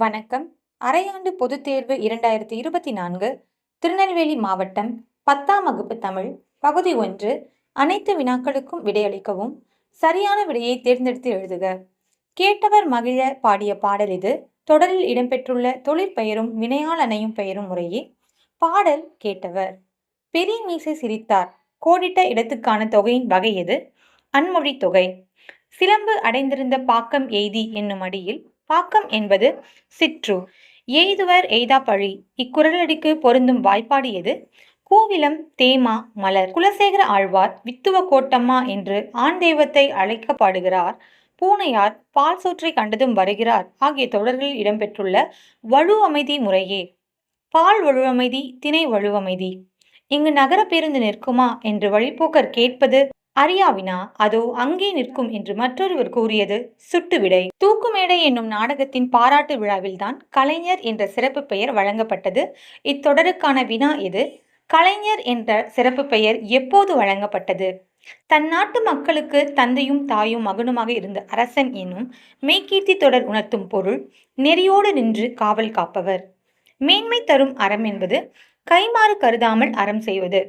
வணக்கம். அரையாண்டு பொதுத் தேர்வு 2024 திருநெல்வேலி மாவட்டம் 10ஆம் வகுப்பு தமிழ் பகுதி 1 அனைத்து வினாக்களுக்கும் விடையளிக்கவும். சரியான விடையை தேர்ந்தெடுத்து எழுதுக. கேட்டவர் மகிழ பாடிய பாடல் இது. தொடரில் இடம்பெற்றுள்ள தொழிற்பெயரும் வினையால் அணையும் பெயரும் முறையே. பாடல் கேட்டவர். பெரிய மீசை சிரித்தார். கோடிட்ட இடத்துக்கான தொகையின் வகை எது? அன்மொழி தொகை. சிலம்பு அடைந்திருந்த பாக்கம் எய்தி என்னும் அடியில் பாக்கம் என்பது சிற்று. எய்துவர் எய்தா பழி. இக்குறளடிக்கு பொருந்தும் வாய்ப்பாடு எது? கூவிலம் தேமா மலர். குலசேகர ஆழ்வார் வித்துவ கோட்டம்மா என்று ஆண் தெய்வத்தை அழைக்க பாடுகிறார். பூனையார் பால் சோற்றை கண்டதும் வருகிறார் ஆகிய தொடர்களில் இடம்பெற்றுள்ள வழுவமைதி முறையே. பால் வழுவமைதி, திணை வழுவமைதி. இங்கு நகர பேருந்து நிற்குமா என்று வழிப்போக்கர் கேட்பது அறியாவினா அதோ அங்கே நிற்கும் என்று மற்றொருவர் கூறியது சுட்டுவிடை. தூக்குமேடை என்னும் நாடகத்தின் பாராட்டு விழாவில்தான் கலைஞர் என்ற சிறப்பு பெயர் வழங்கப்பட்டது. இத்தொடருக்கான வினா எது? கலைஞர் என்ற சிறப்பு பெயர் எப்போது வழங்கப்பட்டது? தன் நாட்டு மக்களுக்கு தந்தையும் தாயும் மகனுமாக இருந்த அரசன் என்னும் மெய்கீர்த்தி தொடர் உணர்த்தும் பொருள். நெறியோடு நின்று காவல் காப்பவர். மேன்மை தரும் அறம் என்பது கைமாறு கருதாமல் அறம் செய்வது.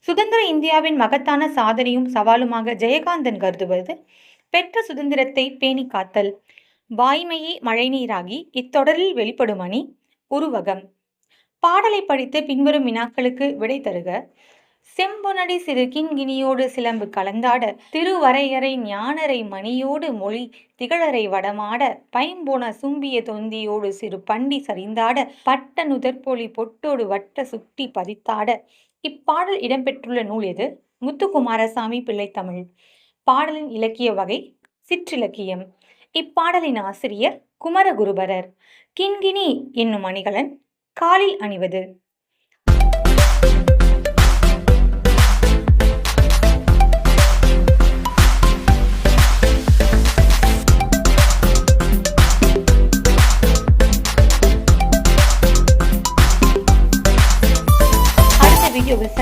சுதந்திர இந்தியாவின் மகத்தான சாதனையும் சவாலுமாக ஜெயகாந்தன் கருதுவது பெற்ற சுதந்திரத்தை பேணி காத்தல். வாய்மையே மழைநீராகி இத்தொடரில் வெளிப்படும் அணி உருவகம். பாடலை படித்து பின்வரும் வினாக்களுக்கு விடை தருக. செம்பொனடி சிறு கிண்கிணியோடு சிலம்பு கலந்தாட, திருவரையறை ஞானரை மணியோடு மொழி திகழரை வடமாட, பைம்போன சும்பிய தொந்தியோடு சிறு பண்டி சரிந்தாட, பட்ட நுதற்பொலி பொட்டோடு வட்ட சுட்டி பதித்தாட. இப்பாடல் இடம்பெற்றுள்ள நூல் எது? முத்துக்குமாரசாமி பிள்ளை தமிழ். பாடலின் இலக்கிய வகை சிற்றிலக்கியம். இப்பாடலின் ஆசிரியர் குமரகுருபரர். கிண்கிணி என்னும் அணிகலன் காலில் அணிவது. அடுத்த வீடியோவில்